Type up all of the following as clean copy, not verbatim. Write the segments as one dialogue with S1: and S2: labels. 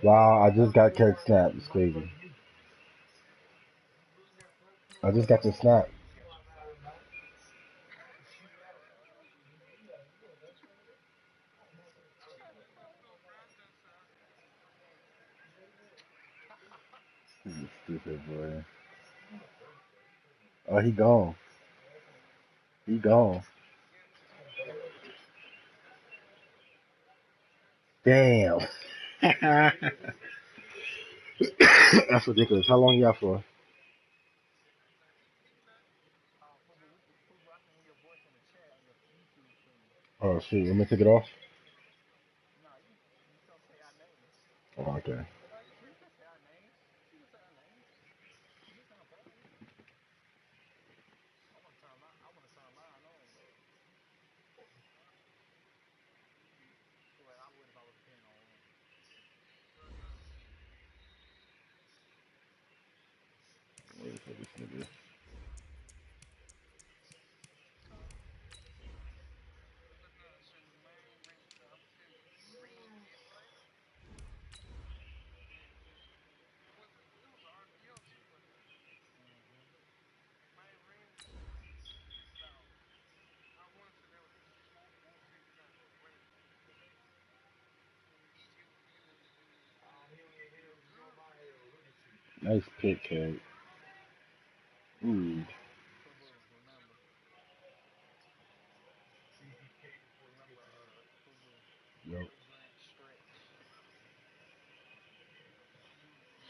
S1: Wow, I just got Kirk snap. It's crazy. I just got the snap. You stupid boy. Oh, he gone. He gone. Damn. That's ridiculous. How long you got for? Oh shit, you want me to take it off? Oh, okay. Wait for this nigga. Nice pick, Kate. Ooh. Yep.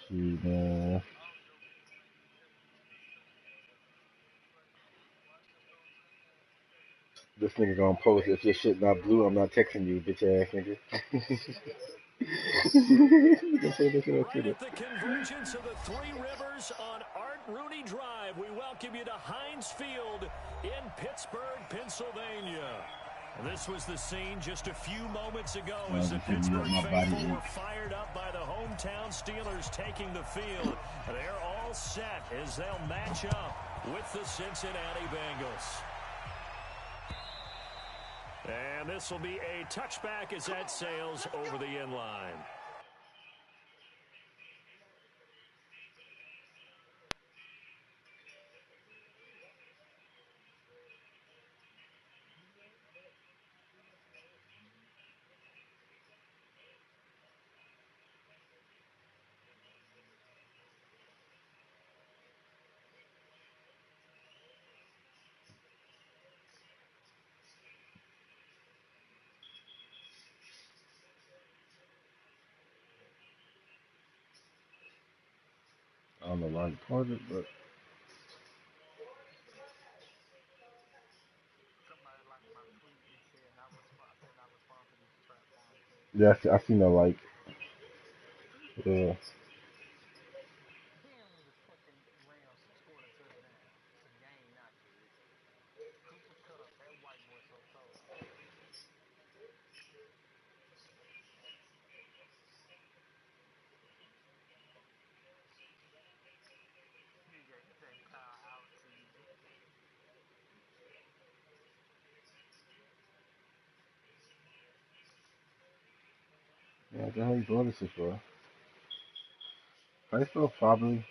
S1: Shoot, man. This nigga gonna post if your shit not blue, I'm not texting you, bitch ass nigga.
S2: Right at the convergence of the Three Rivers on Art Rooney Drive, we welcome you to Heinz Field in Pittsburgh, Pennsylvania. This was the scene just a few moments ago as the Pittsburgh faithful were fired up by the hometown Steelers taking the field. They're all set as they'll match up with the Cincinnati Bengals. And this will be a touchback as that sails over the end line.
S1: I don't know why you paused it, but yeah, I seen that like, yeah. Yeah, what the hell you doing this shit for? I still probably.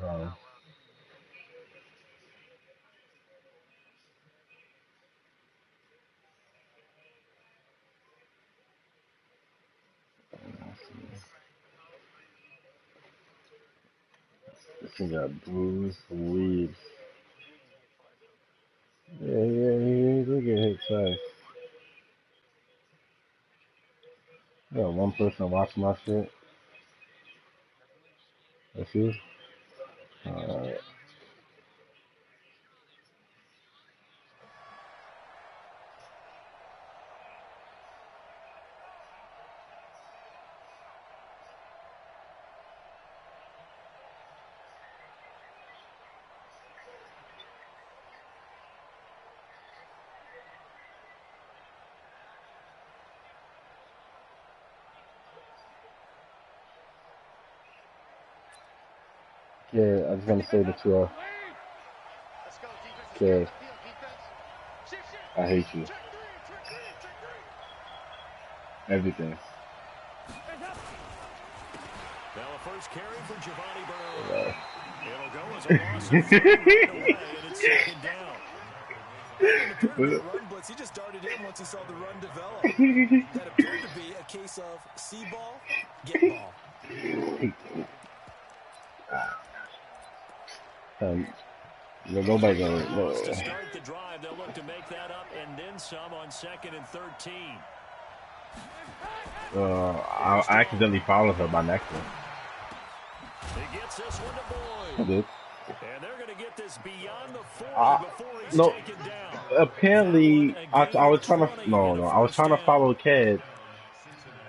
S1: Um, this thing got bruised leaves. Yeah, he did get hit twice. Yeah, one person watching my shit. That's you? Alright. Yeah, I just want to say that you are. Okay, I hate you. Everything.
S2: Now a first carry for Giovanni
S1: Uh,
S2: Bernard. It'll go as a loss of 3 right away, and it's second down.
S3: Didn't appear to be a run blitz. He just darted in once he saw the run develop. That appeared to be a case of see ball, get ball.
S1: Nobody gonna. No.
S2: To start the drive, they'll look to make that up and then some on 2nd and 13.
S1: I accidentally followed her by accident.
S2: He gets this one to
S1: I
S2: Boyd.
S1: did.
S2: And they're going to get this beyond the 40 before he's
S1: No.
S2: taken down.
S1: Apparently, I was trying to. No, I was trying to follow Cad,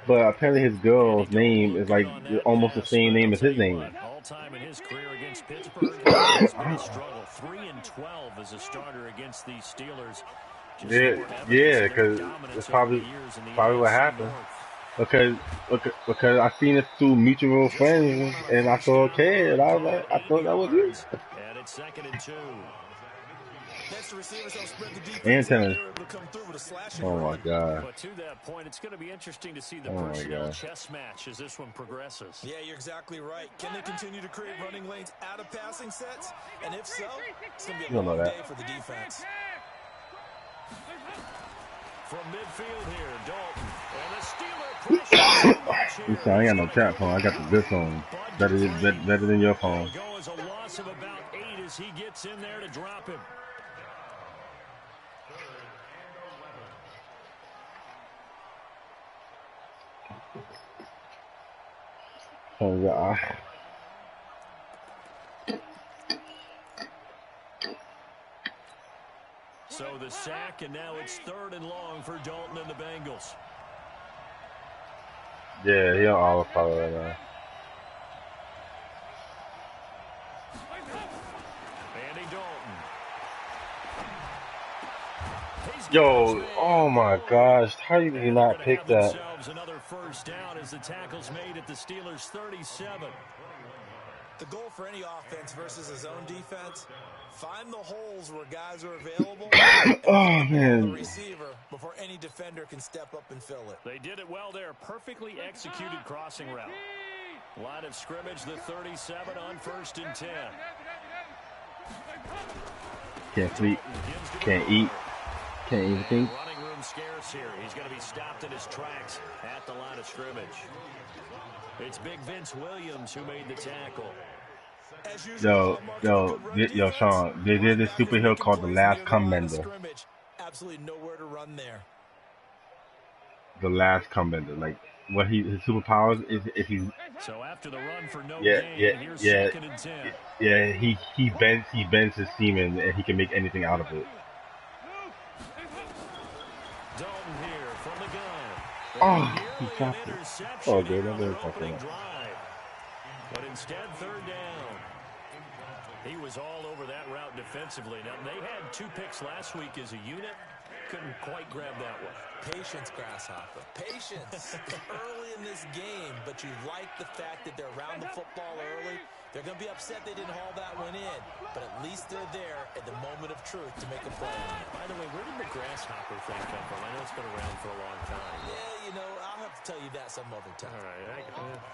S1: but apparently his girl's name is like almost the same name as his name.
S2: All time in his career against Pittsburgh has been a struggle. 3-12 as a starter against these Steelers.
S1: Yeah, because that's probably what happened. Because I seen it through mutual friends, and I saw Cad, and I was like, I thought that was you.
S2: And it's 2nd and 2.
S1: And tennis. Oh my god.
S2: But to that point, it's going to be interesting to see the personnel chess match as this one progresses.
S3: Yeah, you're exactly right. Can they continue to create running lanes out of passing sets? And if so, it's going to be a long day for the defense.
S2: From midfield here, Dalton. And the Steeler pressure.
S1: I ain't got no chat phone. I got the good phone. Better than your phone.
S2: Go as a loss of about 8 as he gets in there to drop him.
S1: Oh yeah.
S2: So the sack, and now it's 3rd and long for Dalton and the Bengals.
S1: Yeah, he'll all follow right now.
S2: Andy Dalton.
S1: Yo, oh my gosh, how did he not pick that?
S2: Another first down as the tackle's made at the Steelers' 37.
S3: The goal for any offense versus his own defense, find the holes where guys are available and the receiver before any defender can step up and fill it.
S2: They did it well there. Perfectly executed crossing route. Line of scrimmage, the 37 on 1st and 10.
S1: Can't sleep. Can't eat. Can't even think.
S2: Running room scarce here. He's going to be stopped in his tracks at the line of scrimmage. It's Big Vince Williams who made the tackle.
S1: Yo, Sean, they did this superhero called the Last Combender.
S3: Absolutely nowhere to run there.
S1: The Last Combender, like what his superpowers is if he.
S2: So after the run for no gain, here's 2nd and 10.
S1: Yeah, he bends his semen and he can make anything out of it.
S2: Dalton here from the gun.
S1: Oh, he dropped it. Oh, good. I'm very confident.
S2: But instead, 3rd down. He was all over that route defensively. Now, they had 2 picks last week as a unit. Couldn't quite grab that one.
S3: Patience, Grasshopper. Patience. Early in this game, but you like the fact that they're around the football early. They're going to be upset they didn't haul that one in, but at least they're there at the moment of truth to make a play.
S2: By the way, where did the Grasshopper thing come from? I know it's been around for a long time.
S3: Yeah, I'll have to tell you that some other time.
S2: All right,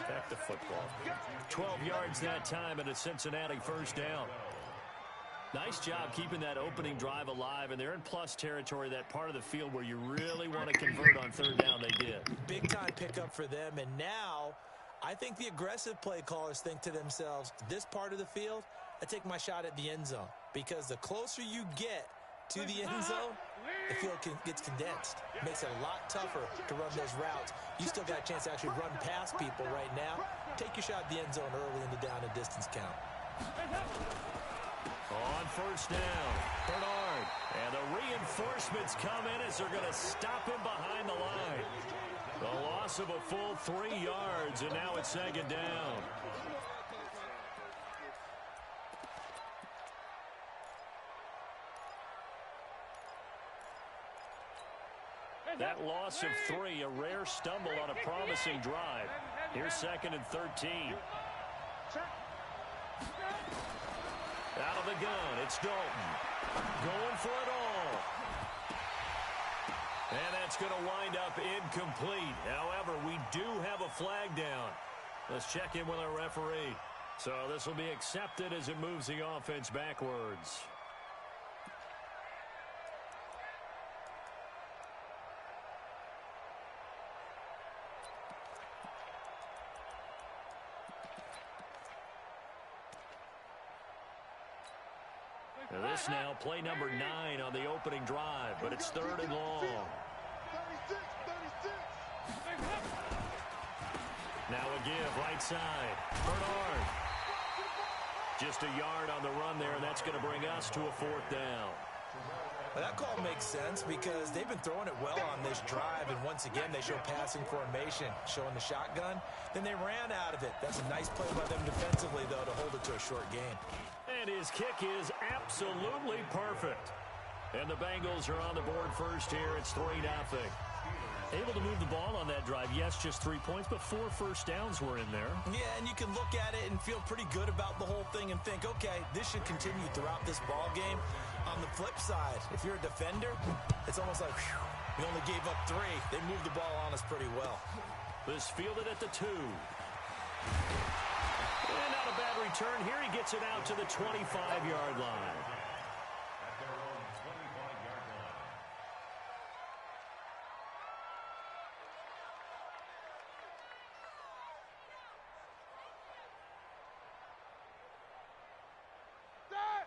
S2: back to football. 12 yards that time and a Cincinnati first down. Nice job keeping that opening drive alive, and they're in plus territory, that part of the field where you really want to convert on 3rd down. They did.
S3: Big-time pickup for them, and now I think the aggressive play callers think to themselves, this part of the field, I take my shot at the end zone, because the closer you get to the end zone, the field gets condensed. Makes it a lot tougher to run those routes. You still got a chance to actually run past people right now. Take your shot at the end zone early in the down and distance count.
S2: On 1st down, Bernard. And the reinforcements come in as they're going to stop him behind the line. The loss of a full 3 yards, and now it's 2nd down. That loss of 3, a rare stumble on a promising drive. Here's 2nd and 13. Out of the gun, it's Dalton. Going for it all. And that's going to wind up incomplete. However, we do have a flag down. Let's check in with our referee. So this will be accepted as it moves the offense backwards. Now this now, play number 9 on the opening drive, but it's 3rd and long. Now a give, right side. Bernard. Just a yard on the run there, and that's going to bring us to a 4th down.
S3: Well, that call makes sense because they've been throwing it well on this drive, and once again, they show passing formation, showing the shotgun. Then they ran out of it. That's a nice play by them defensively, though, to hold it to a short game.
S2: And his kick is absolutely perfect. And the Bengals are on the board first here. It's 3-0. Able to move the ball on that drive. Yes, just 3 points, but 4 first downs were in there.
S3: Yeah, and you can look at it and feel pretty good about the whole thing and think, okay, this should continue throughout this ball game. On the flip side, if you're a defender, it's almost like, whew, we only gave up 3. They moved the ball on us pretty well.
S2: This fielded at the 2. And not a bad return here. He gets it out to the 25-yard line.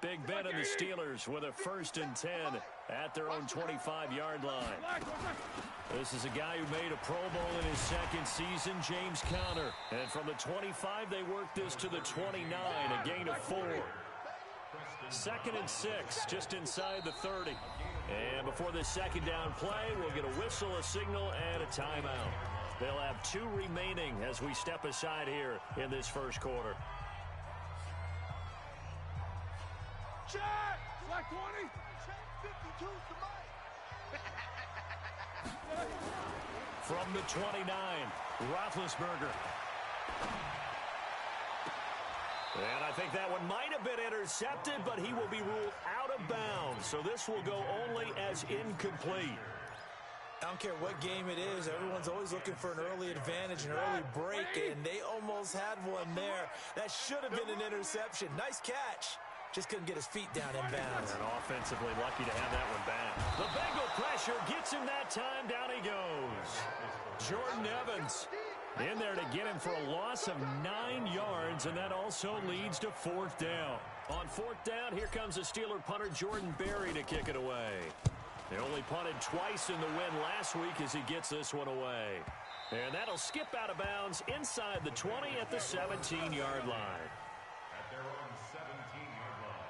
S2: Big Ben and the Steelers with a 1st and 10 at their own 25-yard line. This is a guy who made a Pro Bowl in his 2nd season, James Conner. And from the 25, they worked this to the 29, a gain of 4. 2nd and 6, just inside the 30. And before this 2nd down play, we'll get a whistle, a signal, and a timeout. They'll have 2 remaining as we step aside here in this 1st quarter.
S4: Check! Flag 20! Check 52 to
S2: From the 29, Roethlisberger. And I think that one might have been intercepted, but he will be ruled out of bounds. So this will go only as incomplete.
S3: I don't care what game it is. Everyone's always looking for an early advantage, an early break, and they almost had one there. That should have been an interception. Nice catch. Just couldn't get his feet down inbounds.
S2: And offensively lucky to have that one back. The Bengal pressure gets him that time. Down he goes. Jordan Evans in there to get him for a loss of 9 yards, and that also leads to 4th down. On 4th down, here comes the Steeler punter Jordan Berry to kick it away. They only punted twice in the win last week as he gets this one away. And that'll skip out of bounds inside the 20 at the 17-yard line.
S4: At their own 17-yard line.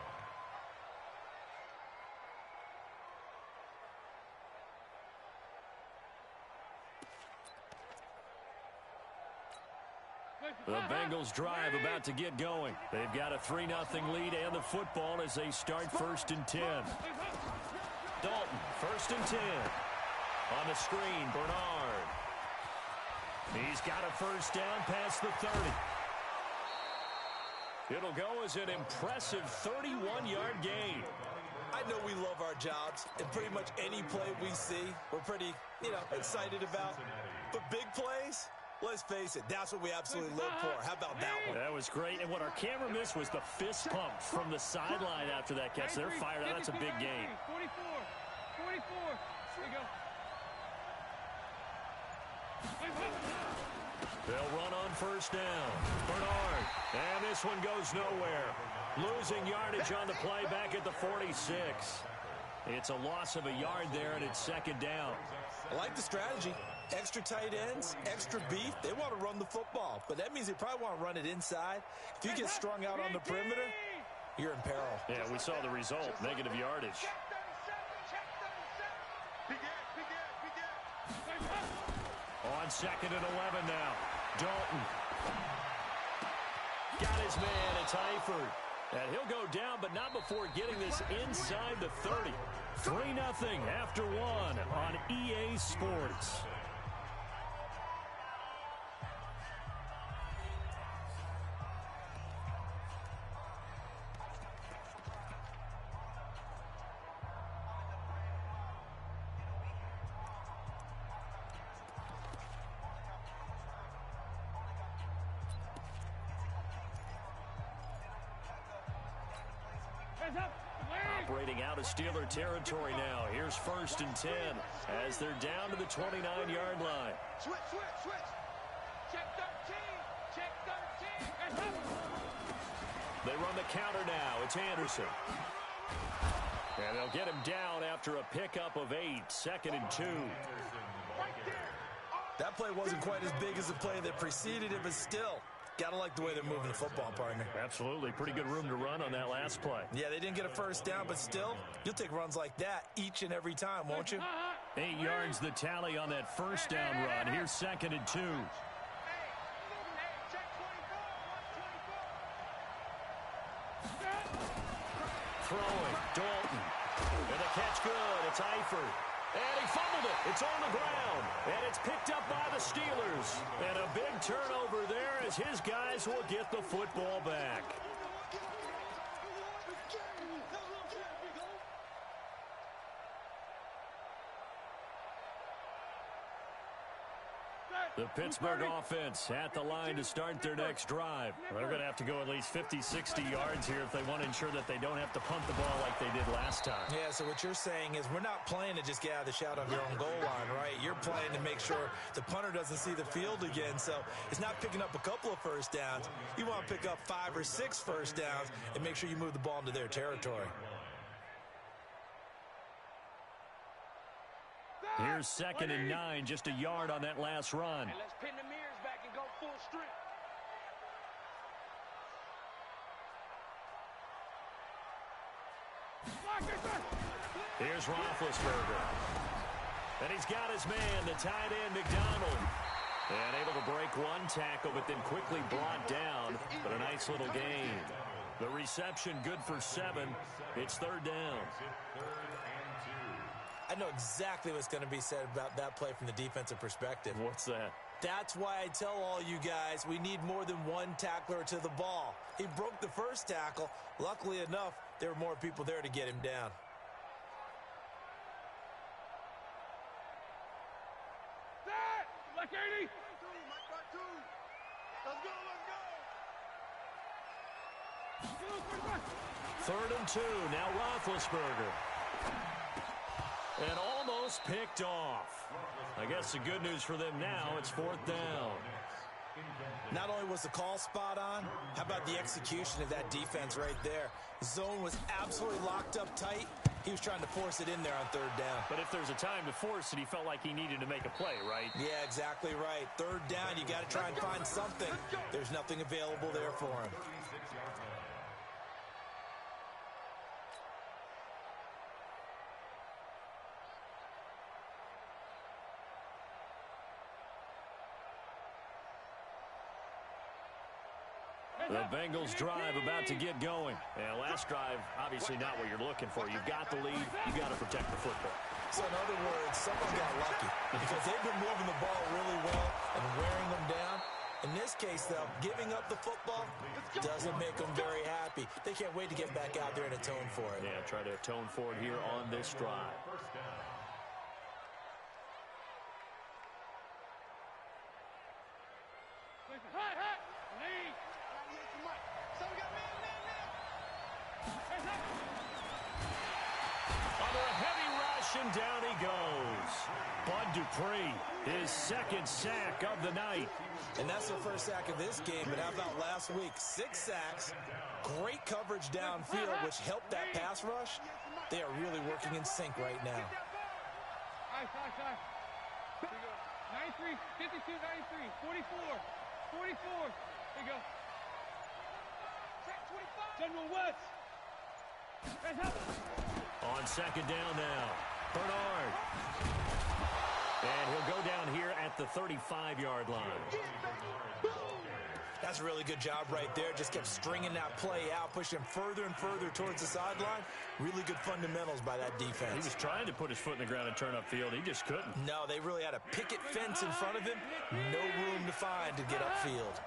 S2: The Bengals drive about to get going. They've got a 3-0 lead and the football as they start 1st and 10. Dalton, 1st and 10. On the screen, Bernard. He's got a 1st down past the 30. It'll go as an impressive 31-yard gain.
S3: I know we love our jobs, and pretty much any play we see, we're pretty, excited about. But big plays, let's face it, that's what we absolutely live for. How about that one?
S2: That was great, and what our camera missed was the fist pump from the sideline after that catch. They're fired out. That's a big gain.
S4: 44. There you go.
S2: They'll run on 1st down. Bernard, and this one goes nowhere. Losing yardage on the play back at the 46. It's a loss of a yard there, and it's 2nd down.
S3: I like the strategy. Extra tight ends, extra beef. They want to run the football, but that means they probably want to run it inside. If you get strung out on the perimeter, you're in peril.
S2: Yeah, we saw the result, negative yardage. On 2nd and 11 now. Dalton. Got his man. It's Eifert. And he'll go down, but not before getting this inside the 30. 3-0 after 1 on EA Sports. Operating out of Steeler territory now. Here's 1st and 10 as they're down to the 29-yard line.
S4: Switch. Check 13. Check 13.
S2: They run the counter now. It's Anderson. And they'll get him down after a pickup of 8. 2nd and 2.
S3: That play wasn't quite as big as the play that preceded it, but still, gotta like the way they're moving the football, partner.
S2: Absolutely. Pretty good room to run on that last play.
S3: Yeah, they didn't get a first down, but still, you'll take runs like that each and every time, won't you?
S2: 8 yards the tally on that first down run. Here's 2nd and 2. Throwing, Dalton. And the catch good. It's Eifert. And he fumbled it. It's on the ground. And it's picked up by the Steelers. And a big turnover there as his guys will get the football back. The Pittsburgh offense at the line to start their next drive. They're going to have to go at least 50, 60 yards here if they want to ensure that they don't have to punt the ball like they did last time.
S3: Yeah, so what you're saying is we're not playing to just get out of the shot of your own goal line, right? You're playing to make sure the punter doesn't see the field again. So it's not picking up a couple of first downs. You want to pick up 5 or 6 first downs and make sure you move the ball into their territory.
S2: Here's 2nd and 9, just a yard on that last run.
S4: Let's pin the mirrors back and go full strength.
S2: Here's Roethlisberger. And he's got his man, the tight end, McDonald. And able to break one tackle, but then quickly brought down. But a nice little gain. The reception good for 7. It's 3rd down.
S3: I know exactly what's going to be said about that play from the defensive perspective.
S2: What's that?
S3: That's why I tell all you guys we need more than one tackler to the ball. He broke the first tackle. Luckily enough, there were more people there to get him down.
S4: Like 80. Let's go.
S2: 3rd and 2. Now Roethlisberger. And almost picked off. I guess the good news for them now, it's 4th down.
S3: Not only was the call spot on, how about the execution of that defense right there? Zone was absolutely locked up tight. He was trying to force it in there on 3rd down.
S2: But if there's a time to force it, he felt like he needed to make a play, right?
S3: Yeah, exactly right. 3rd down, you got to try and find something. There's nothing available there for him.
S2: The Bengals drive about to get going. And last drive, obviously not what you're looking for. You've got the lead. You got to protect the football.
S3: So in other words, someone got lucky because they've been moving the ball really well and wearing them down. In this case, though, giving up the football doesn't make them very happy. They can't wait to get back out there and atone for it.
S2: Yeah, try to atone for it here on this drive. Under a heavy rush, and down he goes. Bud Dupree, his 2nd sack of the night.
S3: And that's their first sack of this game, but how about last week? 6 sacks, great coverage downfield, which helped that pass rush. They are really working in sync right now.
S4: 93, 52, 93, 44, 44. There you go. Check 25. General West.
S2: On 2nd down now, Bernard. And he'll go down here at the 35-yard line.
S3: That's a really good job right there. Just kept stringing that play out, pushing him further and further towards the sideline. Really good fundamentals by that defense.
S2: He was trying to put his foot in the ground and turn upfield. He just couldn't.
S3: No, they really had a picket fence in front of him. No room to find to get upfield.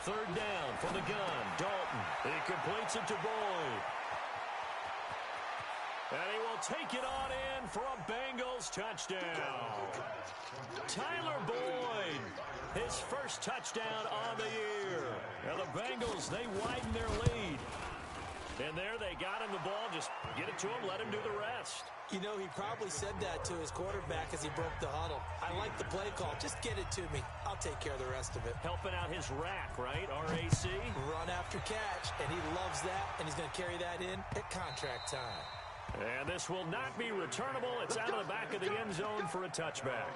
S2: 3rd down for the gun. Dalton. He completes it to Boyd. And he will take it on in for a Bengals touchdown. Tyler Boyd, his first touchdown on the year. And the Bengals, they widen their lead. And there they got him the ball. Just get it to him, let him do the rest.
S3: You know, he probably said that to his quarterback as he broke the huddle. I like the play call. Just get it to me. I'll take care of the rest of it.
S2: Helping out his rack, right? RAC.
S3: Run after catch, and he loves that, and he's going to carry that in at contract time.
S2: And this will not be returnable. It's out of the back of the end zone for a touchback.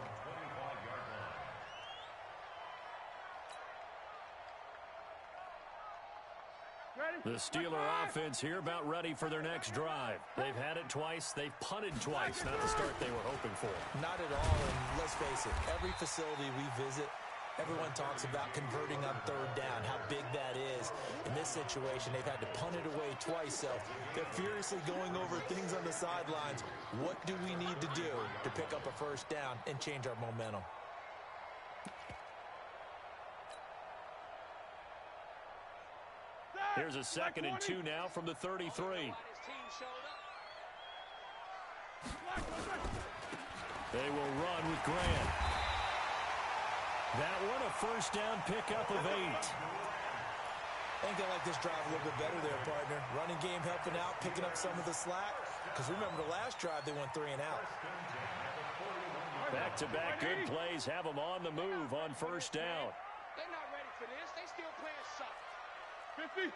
S2: The Steeler offense here about ready for their next drive. They've had it twice. They've punted twice. Not the start they were hoping for.
S3: Not at all, and let's face it, every facility we visit, everyone talks about converting on third down, how big that is. In this situation, they've had to punt it away twice, so they're furiously going over things on the sidelines. What do we need to do to pick up a first down and change our momentum?
S2: Here's a 2nd and 2 now from the 33. They will run with Grant. That one a first down pickup of 8.
S3: I think they like this drive a little bit better there, partner. Running game helping out, picking up some of the slack. Because remember the last drive, they went 3 and out.
S2: Back-to-back good plays have them on the move on first down.
S4: They're not ready for this. They still playing soft. 50.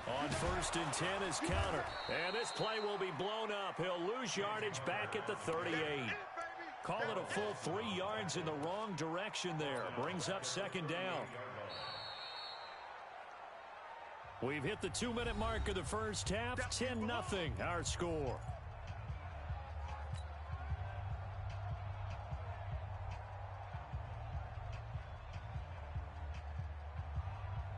S2: On 1st and 10 is counter. And this play will be blown up. He'll lose yardage back at the 38. Call it a full 3 yards in the wrong direction there. Brings up 2nd down. We've hit the 2-minute mark of the first half. 10-0 our score.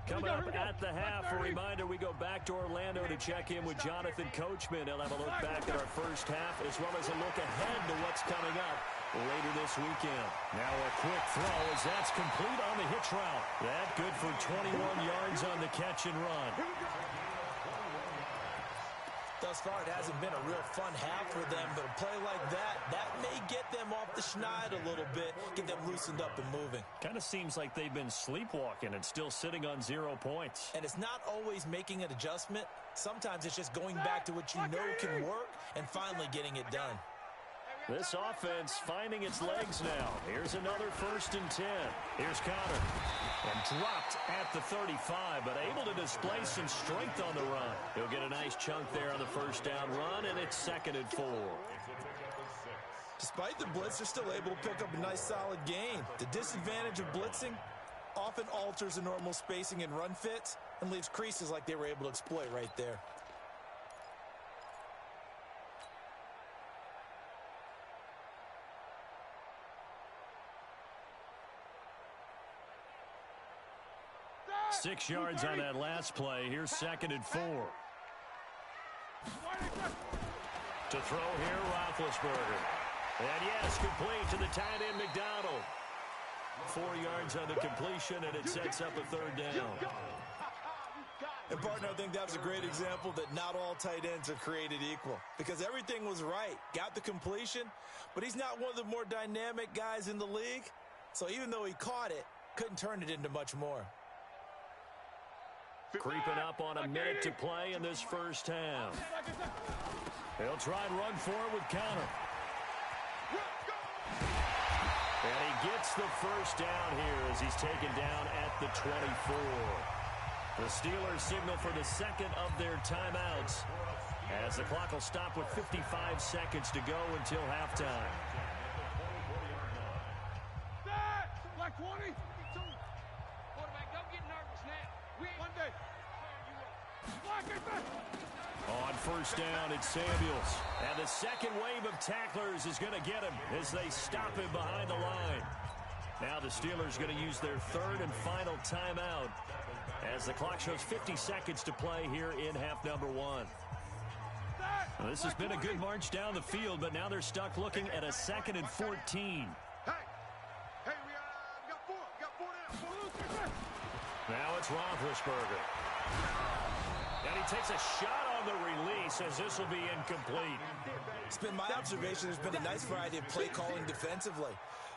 S2: Coming up at the half, a reminder, we go back to Orlando to check in with Jonathan Coachman. He'll have a look back at our first half as well as a look ahead to what's coming up later this weekend. Now a quick throw as that's complete on the hitch route. That good for 21 yards on the catch and run.
S3: Thus far, it hasn't been a real fun half for them, but a play like that may get them off the schneid a little bit, get them loosened up and moving.
S2: Kind of seems like they've been sleepwalking and still sitting on 0 points.
S3: And it's not always making an adjustment. Sometimes it's just going back to what you know can work and finally getting it done.
S2: This offense finding its legs now. Here's another 1st and 10. Here's Connor. And dropped at the 35, but able to display some strength on the run. He'll get a nice chunk there on the first down run, and it's 2nd and 4.
S3: Despite the blitz, they're still able to pick up a nice solid gain. The disadvantage of blitzing often alters the normal spacing and run fits and leaves creases like they were able to exploit right there.
S2: Six yards on that last play. Here's 2nd and 4. To throw here, Roethlisberger. And yes, complete to the tight end, McDonald. 4 yards on the completion, and it sets up a 3rd down.
S3: And, partner, I think that was a great example that not all tight ends are created equal. Because everything was right. Got the completion, but he's not one of the more dynamic guys in the league. So even though he caught it, couldn't turn it into much more.
S2: Creeping up on a minute to play in this first half. He'll try and run for it with Connor. And he gets the first down here as he's taken down at the 24. The Steelers signal for the 2nd of their timeouts as the clock will stop with 55 seconds to go until halftime.
S4: Black 20. Quarterback, don't get nervous now. One day.
S2: On first down, it's Samuels. And the second wave of tacklers is going to get him as they stop him behind the line. Now the Steelers going to use their 3rd and final timeout as the clock shows 50 seconds to play here in half number 1. Well, this has been a good march down the field, but now they're stuck looking at a 2nd and 14.
S4: Hey, we got four down.
S2: Now it's Roethlisberger. And he takes a shot on the release as this will be incomplete.
S3: It's been my observation there's been a nice variety of play calling defensively.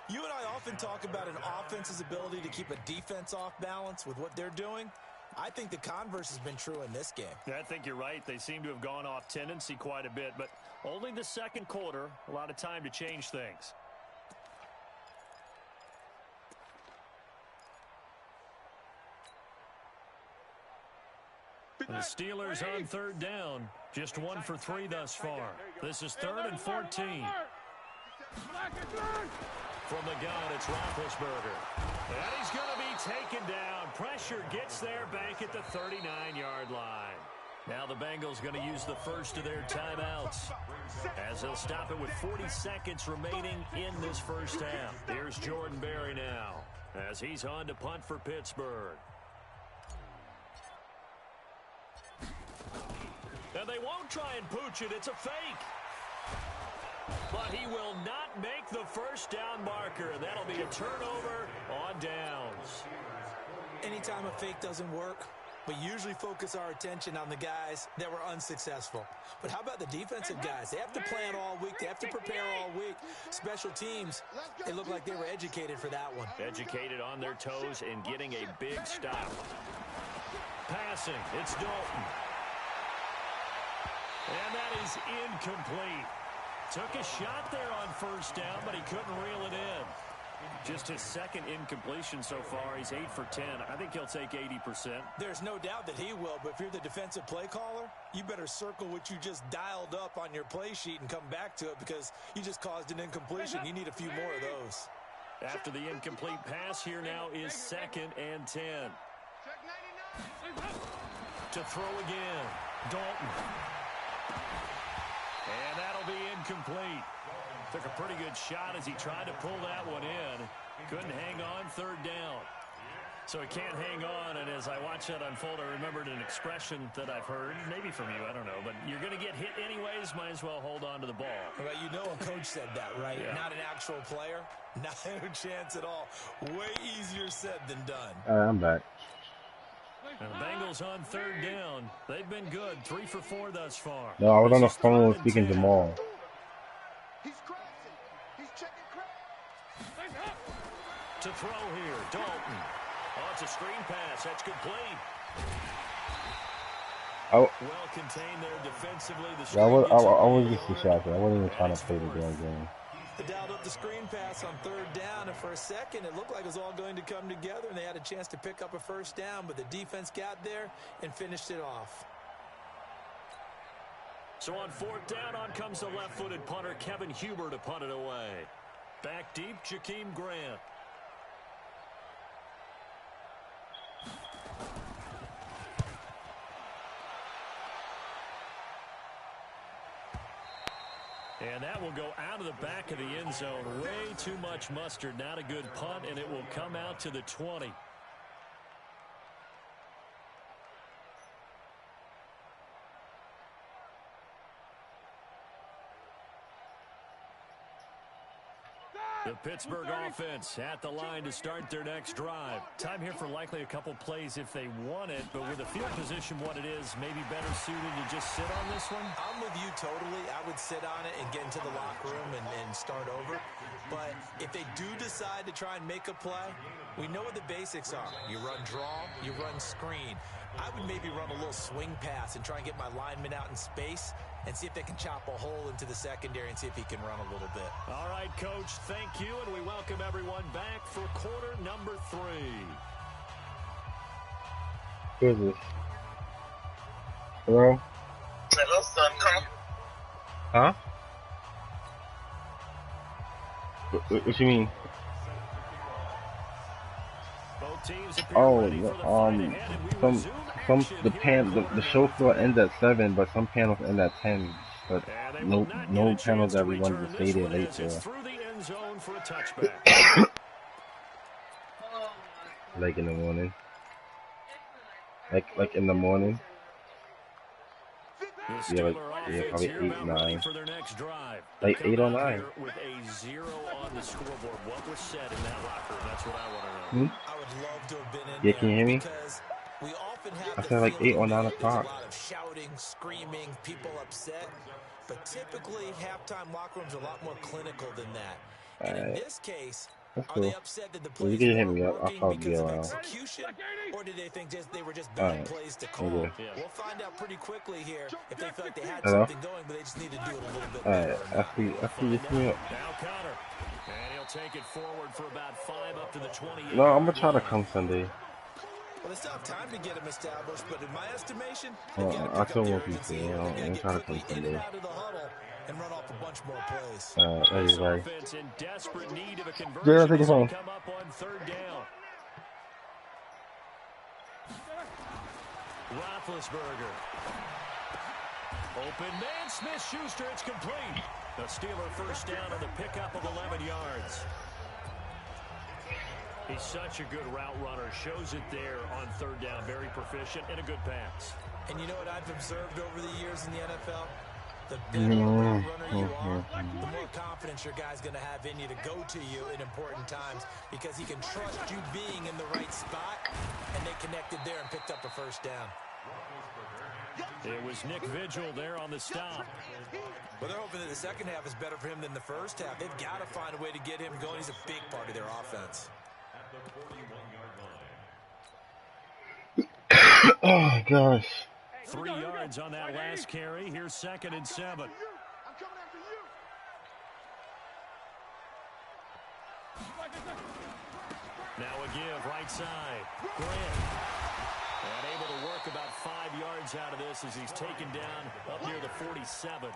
S3: You and I often talk about an offense's ability to keep a defense off balance with what they're doing. I think the converse has been true in this game.
S2: Yeah, I think you're right. They seem to have gone off tendency quite a bit, but only the second quarter, a lot of time to change things. The Steelers on third down, just 1 for 3 thus far. This is 3rd and 14. From the gun, it's Roethlisberger. And he's going to be taken down. Pressure gets there back at the 39-yard line. Now the Bengals going to use the first of their timeouts as they'll stop it with 40 seconds remaining in this first half. Here's Jordan Berry now as he's on to punt for Pittsburgh. And they won't try and pooch it. It's a fake. But he will not make the first down marker. That'll be a turnover on downs.
S3: Anytime a fake doesn't work, we usually focus our attention on the guys that were unsuccessful. But how about the defensive guys? They have to plan all week. They have to prepare all week. Special teams, they look like they were educated for that one.
S2: Educated on their toes and getting a big stop. Passing, it's Dalton. And that is incomplete. Took a shot there on first down, but he couldn't reel it in. Just his second incompletion so far. He's 8 for 10. I think he'll take 80%.
S3: There's no doubt that he will, but if you're the defensive play caller, you better circle what you just dialed up on your play sheet and come back to it because you just caused an incompletion. You need a few more of those.
S2: After the incomplete pass, here now is 2nd and 10. To throw again, Dalton. And that'll be incomplete. Took a pretty good shot as he tried to pull that one in. Couldn't hang on, 3rd down. So he can't hang on, and as I watch that unfold, I remembered an expression that I've heard, maybe from you, I don't know, but you're going to get hit anyways, might as well hold on to the ball.
S3: Well, you know a coach said that, right?
S2: Yeah.
S3: Not an actual player. Not a chance at all. Way easier said than done.
S1: I'm back.
S2: And the Bengals on 3rd down. They've been good. 3 for 4 thus far.
S1: No, I was on the phone speaking to Jamal.
S2: To throw here, Dalton. Oh, it's a screen pass. That's complete. Well contained there defensively.
S1: I was just distracted. I wasn't even trying to play the damn game.
S3: They dialed up the screen pass on 3rd down, and for a second, it looked like it was all going to come together, and they had a chance to pick up a first down, but the defense got there and finished it off.
S2: So on 4th down, on comes the left-footed punter, Kevin Huber, to punt it away. Back deep, Jakeem Grant. And that will go out of the back of the end zone. Way too much mustard. Not a good punt, and it will come out to the 20. The Pittsburgh offense at the line to start their next drive. Time here for likely a couple plays if they want it, but with the field position what it is, maybe better suited to just sit on this one?
S3: I'm with you totally. I would sit on it and get into the locker room and start over. But if they do decide to try and make a play, we know what the basics are. You run draw, you run screen. I would maybe run a little swing pass and try and get my lineman out in space and see if they can chop a hole into the secondary and see if he can run a little bit.
S2: All right, Coach, thank you, and we welcome everyone back for quarter number 3.
S1: Who is this? Hello?
S5: Hello, son. Come.
S1: Huh? What you mean?
S2: Both teams appear ready for the fight ahead, and
S1: the show floor ends at 7, but some panels end at 10. But no panels that we wanted to stay there late for. Like in the morning. Like in the morning. Yeah, probably 8, 9. Like 8 or 9.
S2: With a 0 on the scoreboard. What was said in that locker room? That's what I want to know.
S3: I would love to have been in
S1: Yeah, can you hear me?
S3: we often have
S1: I said like 8 or 9 o'clock.
S3: screaming, people upset. But typically, halftime locker rooms are a lot more clinical than that. And in this case,
S1: That's
S3: are
S1: cool.
S3: they upset that the
S1: If you
S3: plays
S1: can hit
S3: weren't
S1: me up, I'll
S3: working
S1: probably be
S3: because of
S1: around.
S3: execution? Or did they think they were just bad
S1: Alright.
S3: plays to call?
S1: Okay.
S3: We'll find out pretty quickly here if they feel like they had
S1: Hello?
S3: something going, but they just need to do it a little bit better
S1: Alright.
S3: or not.
S1: After you hit me up.
S2: Now Connor. And he'll take it forward for about 5 up to the 28.
S1: No, I'm gonna try to come Sunday.
S3: Well, they still have time to get him established, but in my estimation, they've got to
S1: I
S3: pick
S1: still
S3: up the
S1: want
S3: urgency
S1: people.
S3: here. They've got to
S1: I'm
S3: get
S1: trying to come
S3: quickly in and
S1: Sunday.
S3: out of the huddle and run off a bunch more plays.
S1: Thank you, buddy.
S2: Offense in desperate need of a
S1: Jared,
S2: conversion
S1: take
S2: as
S1: it home.
S2: they come up on 3rd down. Roethlisberger. Open man, Smith-Schuster, it's complete. The Steeler first down on the pickup of 11 yards. He's such a good route runner. Shows it there on 3rd down. Very proficient and a good pass.
S3: And you know what I've observed over the years in the NFL? The better route runner you are, the more confidence your guy's going to have in you to go to you in important times because he can trust you being in the right spot, and they connected there and picked up a first down.
S2: It was Nick Vigil there on the stop.
S3: Well, they're hoping that the second half is better for him than the first half. They've got to find a way to get him going. He's a big part of their offense.
S1: Oh gosh.
S2: 3 yards on that last carry. Here's 2nd and 7. Now a give, right side. Grant. And able to work about 5 yards out of this as he's taken down up near the 47.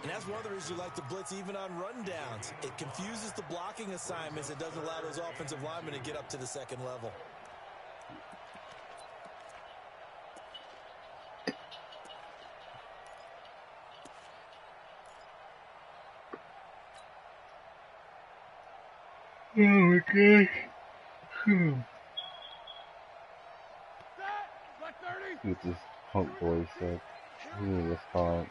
S3: And that's one of the reasons you like to blitz even on rundowns. It confuses the blocking assignments. It doesn't allow those offensive linemen to get up to the second level.
S1: Oh my gosh. What this punk boy said. He didn't respond.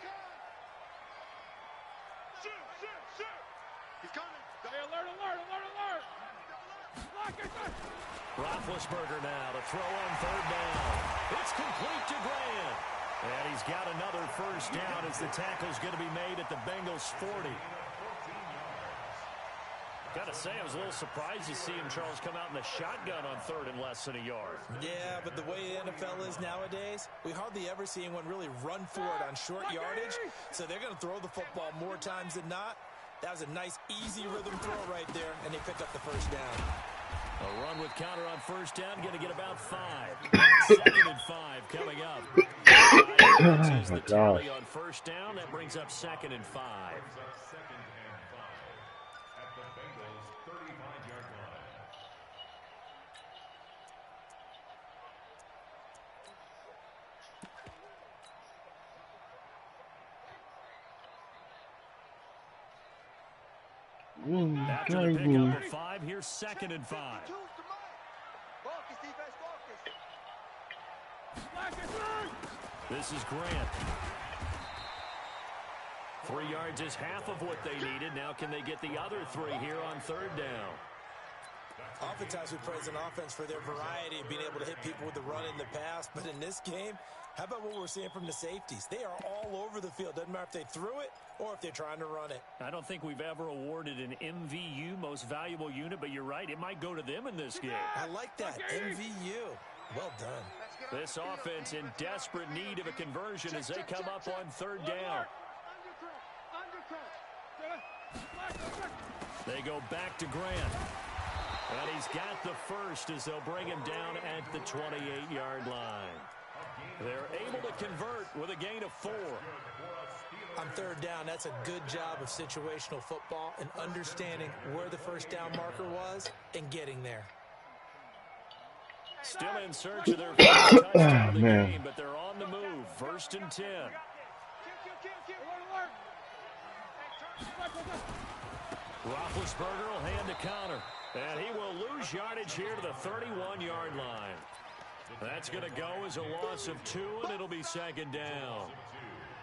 S4: He's coming. Alert.
S2: Roethlisberger now to throw on 3rd down. It's complete to Grant. And he's got another first down as the tackle's going to be made at the Bengals 40. Gotta say, I was a little surprised to see him, Charles, come out in the shotgun on 3rd and less than a yard.
S3: Yeah, but the way the NFL is nowadays, we hardly ever see anyone really run for it on short yardage. So they're going to throw the football more times than not. That was a nice, easy rhythm throw right there, and they pick up the first down.
S2: A run with counter on 1st down, going to get about 5. 2nd and 5 coming up.
S1: Oh my gosh.
S2: On 1st down, that brings up 2nd and 5. After the pickup of 5, here's 2nd and 5. This is Grant. 3 yards is half of what they needed. Now can they get the other 3 here on 3rd down?
S3: Oftentimes we praise an offense for their variety of being able to hit people with the run in the pass. But in this game, how about what we're seeing from the safeties? They are all over the field. Doesn't matter if they threw it or if they're trying to run it.
S2: I don't think we've ever awarded an MVU, most valuable unit, but you're right. It might go to them in this game.
S3: I like that. MVU. Well done.
S2: This offense in desperate need of a conversion as they come up on 3rd down. They go back to Grant. And he's got the first as they'll bring him down at the 28-yard line. They're able to convert with a gain of 4.
S3: On 3rd down, that's a good job of situational football and understanding where the first down marker was and getting there.
S2: Still in search of their first touchdown of the game, but they're on the move. 1st and 10. Roethlisberger will hand to counter. And he will lose yardage here to the 31-yard line. That's going to go as a loss of 2, and it'll be 2nd down.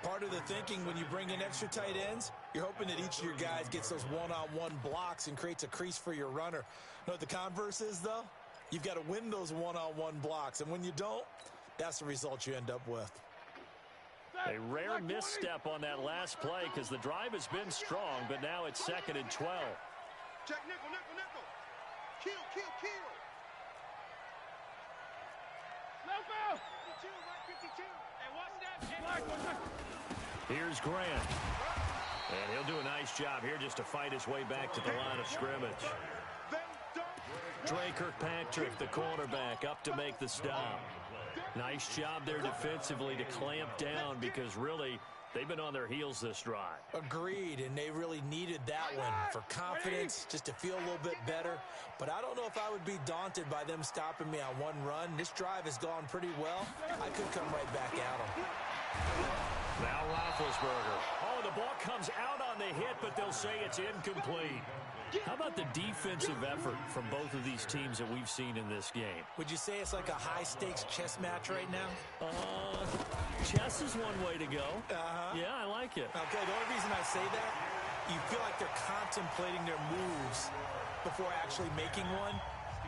S3: Part of the thinking when you bring in extra tight ends, you're hoping that each of your guys gets those one-on-one blocks and creates a crease for your runner. You know what the converse is, though? You've got to win those one-on-one blocks, and when you don't, that's the result you end up with.
S2: A rare misstep on that last play because the drive has been strong, but now it's 2nd and 12.
S4: Check nickel, nickel, nickel. Kill, kill, kill. No foul. 52, right 52. And watch that.
S2: Here's Grant. And he'll do a nice job here just to fight his way back to the line of scrimmage. Dre Kirkpatrick, the cornerback, up to make the stop. Nice job there defensively to clamp down because really they've been on their heels this drive.
S3: Agreed, and they really needed that one for confidence, just to feel a little bit better. But I don't know if I would be daunted by them stopping me on one run. This drive has gone pretty well. I could come right back at them.
S2: Now Roethlisberger. Oh, the ball comes out on the hit, but they'll say it's incomplete. How about the defensive effort from both of these teams that we've seen in this game?
S3: Would you say it's like a high-stakes chess match right now?
S2: Chess is one way to go. Yeah, I like it.
S3: Okay, the only reason I say that, you feel like they're contemplating their moves before actually making one,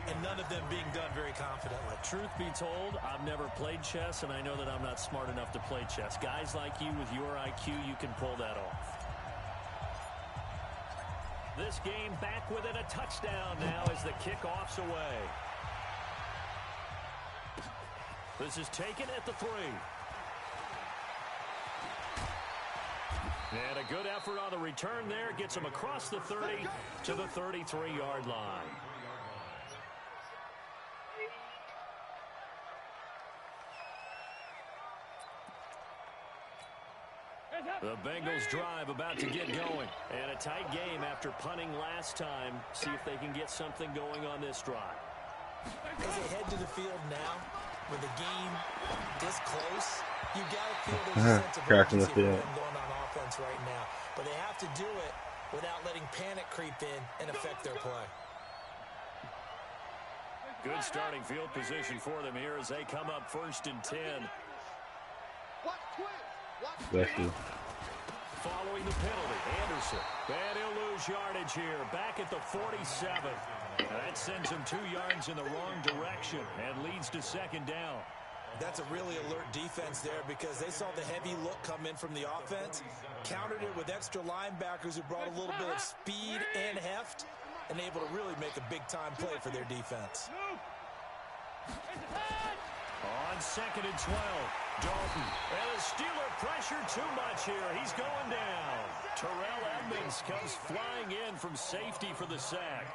S3: and none of them being done very confidently.
S2: Truth be told, I've never played chess, and I know that I'm not smart enough to play chess. Guys like you with your IQ, you can pull that off. This game back within a touchdown now as the kickoff's away. This is taken at the 3. And a good effort on the return there. Gets him across the 30 to the 33-yard line. The Bengals drive about to get going. And a tight game after punting last time. See if they can get something going on this drive.
S3: As they head to the field now, with the game this close, you got to feel there's a sense of urgency for them going on offense right now. But they have to do it without letting panic creep in and affect their play.
S2: Good starting field position for them here as they come up 1st and 10.
S1: Bless you.
S2: Following the penalty, Anderson. And he'll lose yardage here, back at the 47. That sends him 2 yards in the wrong direction and leads to 2nd down.
S3: That's a really alert defense there because they saw the heavy look come in from the offense, countered it with extra linebackers who brought a little bit of speed and heft, and able to really make a big-time play for their defense.
S2: On 2nd and 12, Dalton. And the Steeler pressure too much here. He's going down. Terrell Edmonds comes flying in from safety for the sack.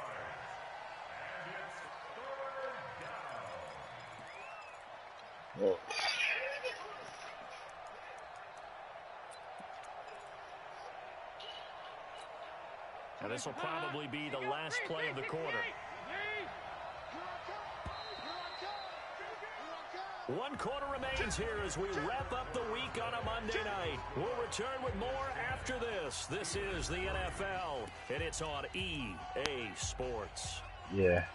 S1: Oh.
S2: And this will probably be the last play of the quarter. One quarter remains here as we wrap up the week on a Monday night. We'll return with more after this. This is the NFL, and it's on EA Sports.
S1: Yeah.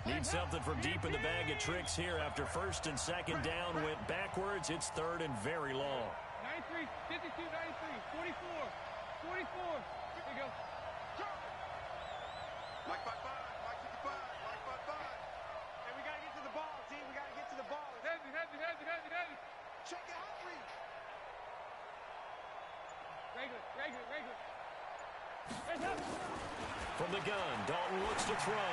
S2: Need something from deep in the bag of tricks here after 1st and 2nd down went backwards. It's 3rd and very long.
S4: 93, 52, 93, 44, 44. Here we go. Mike 55, Mike 55, Mike 55. And we got to get to the ball, team. We got to get to the ball. Heavy, heavy, heavy, heavy, heavy. Check it out, Reed. Regular, regular, regular.
S2: From the gun, Dalton looks to throw.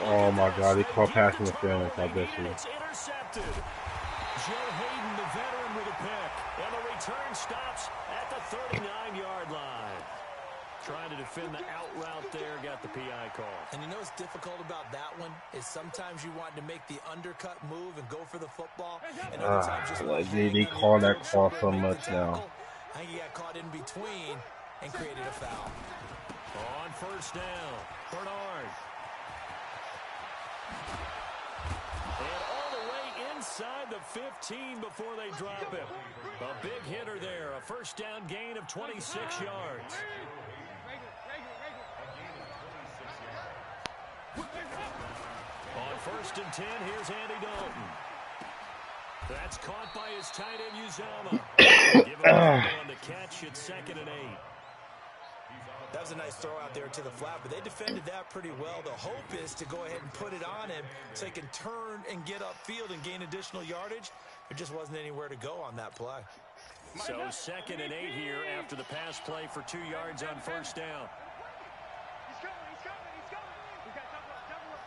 S1: Oh my God, he caught pass interference. I bet you.
S2: It's intercepted. Joe Hayden, the veteran, with a pick. And the return stops at the 39-yard line. Trying to defend the out route there, got the PI call.
S3: And you know what's difficult about that one is sometimes you want to make the undercut move and go for the football. And other times just
S1: like they call that call so much now.
S3: I think he got caught in between and created a foul.
S2: On 1st down, Bernard. And all the way inside the 15 before they drop him. A big hitter there, a 1st down gain of 26 yards. On 1st and 10, here's Andy Dalton. That's caught by his tight end, Uzomah. Give him on the catch at 2nd and 8.
S3: was a nice throw out there to the flat, but they defended that pretty well. The hope is to go ahead and put it on him so he can turn and get upfield and gain additional yardage. There just wasn't anywhere to go on that play.
S2: So 2nd and 8 here after the pass play for 2 yards on first down.
S4: He's coming. We got double up.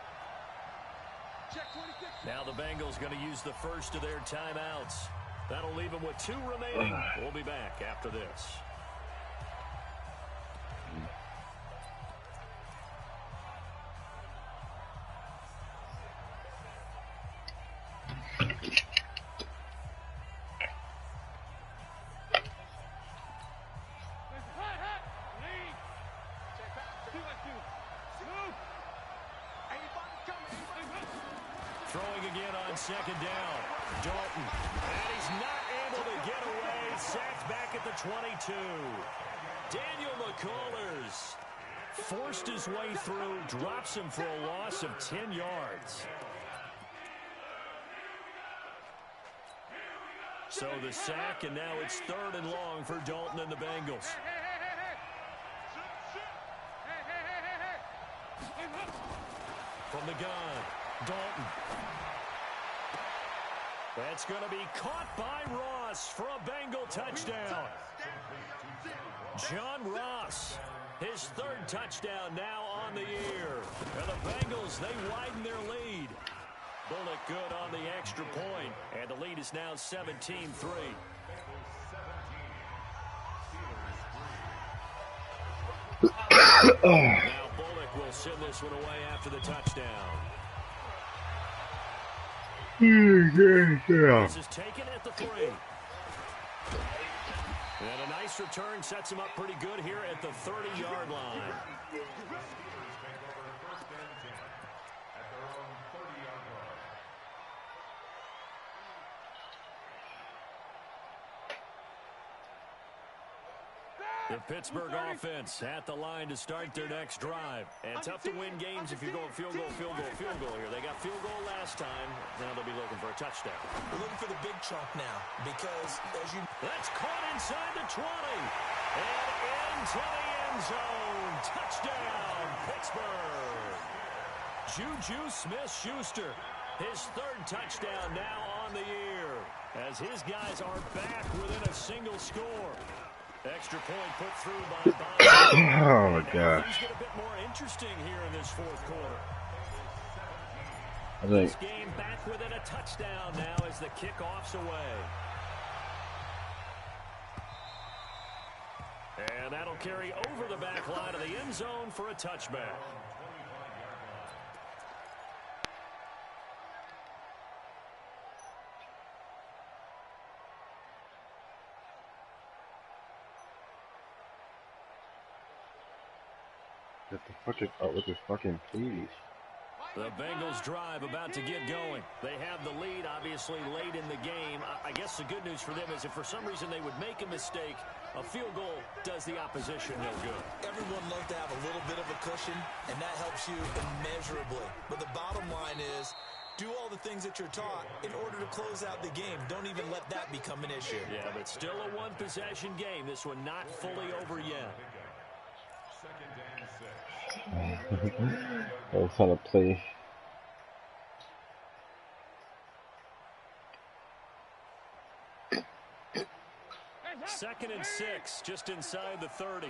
S4: Check 26.
S2: Now the Bengals going to use the first of their timeouts. That'll leave them with 2 remaining. We'll be back after this. Throwing again on 2nd down. Dalton. And he's not able to get away. Sacked back at the 22. Daniel McCullers forced his way through. Drops him for a loss of 10 yards. So the sack, and now it's 3rd and long for Dalton and the Bengals. From the gun, Dalton. That's going to be caught by Ross for a Bengal touchdown. John Ross, his 3rd touchdown now on the year. And the Bengals, they widen their lead. Bullock good on the extra point, and the lead is now 17-3. Now Bullock will send this one away after the touchdown. This is taken at the 3. And a nice return sets him up pretty good here at the 30-yard line. The Pittsburgh offense at the line to start their next drive. And tough to win games if you're going field goal here. They got field goal last time. Now they'll be looking for a touchdown.
S3: We're looking for the big chunk now because, as you...
S2: That's caught inside the 20. And into the end zone. Touchdown, Pittsburgh. Juju Smith-Schuster, his 3rd touchdown now on the year, as his guys are back within a single score. Extra point put through by Bond.
S1: Oh my gosh.
S2: Things get a bit more interesting here in this 4th quarter.
S1: I think
S2: This game back within a touchdown now as the kickoff's away. And that'll carry over the back line of the end zone for a touchback.
S1: get the fucking out with this fucking please.
S2: The Bengals drive about to get going. They have the lead, obviously, late in the game. I guess the good news for them is if for some reason they would make a mistake, a field goal does the opposition no good.
S3: Everyone loves to have a little bit of a cushion, and that helps you immeasurably. But the bottom line is, do all the things that you're taught in order to close out the game. Don't even let that become an issue.
S2: Yeah, but still a one-possession game. This one not fully over yet.
S1: I was trying to play.
S2: Second and 6, just inside the 30.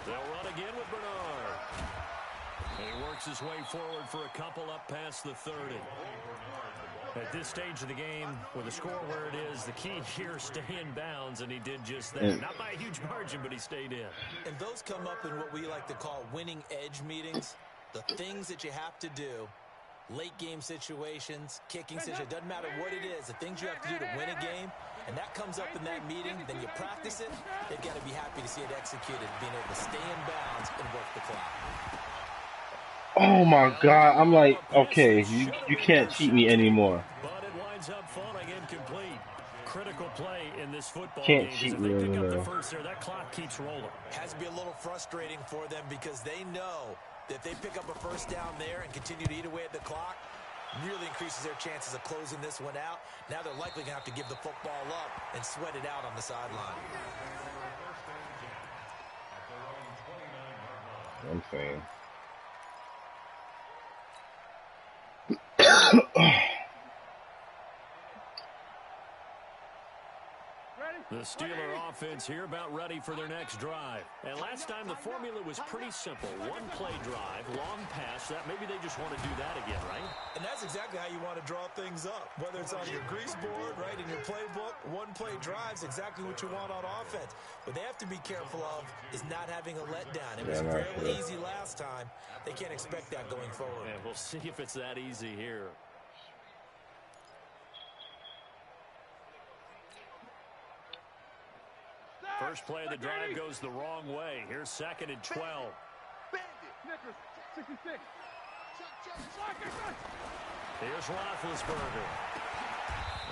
S2: They'll run again with Bernard. And he works his way forward for a couple up past the 30. At this stage of the game, with the score where it is, the key here, stay in bounds, and he did just that. Not by a huge margin, but he stayed in.
S3: And those come up in what we like to call winning edge meetings. The things that you have to do, late game situations, kicking situations, doesn't matter what it is, the things you have to do to win a game, and that comes up in that meeting, then you practice it, they've got to be happy to see it executed, being able to stay in bounds and work the clock.
S1: Oh my god, I'm like, okay, you can't cheat me anymore.
S2: But it winds up falling incomplete. Critical play in this football
S1: Can't
S2: game.
S1: cheat
S2: If they
S1: me
S2: pick up the
S1: anymore.
S2: first there, that clock keeps rolling.
S3: Has to be a little frustrating for them because they know that if they pick up a first down there and continue to eat away at the clock, really increases their chances of closing this one out. Now they're likely going to have to give the football up and sweat it out on the sideline.
S1: I'm saying.
S2: The Steeler offense here about ready for their next drive. And last time the formula was pretty simple. One play drive, long pass. That maybe they just want to do that again, right?
S3: And that's exactly how you want to draw things up. Whether it's on your grease board, right, in your playbook, one play drive's exactly what you want on offense. What they have to be careful of is not having a letdown. It was fairly easy last time. They can't expect that going forward.
S2: And we'll see if it's that easy here. First play of the drive goes the wrong way. Here's 2nd and 12.
S4: Snickers, 66.
S2: Here's Roethlisberger.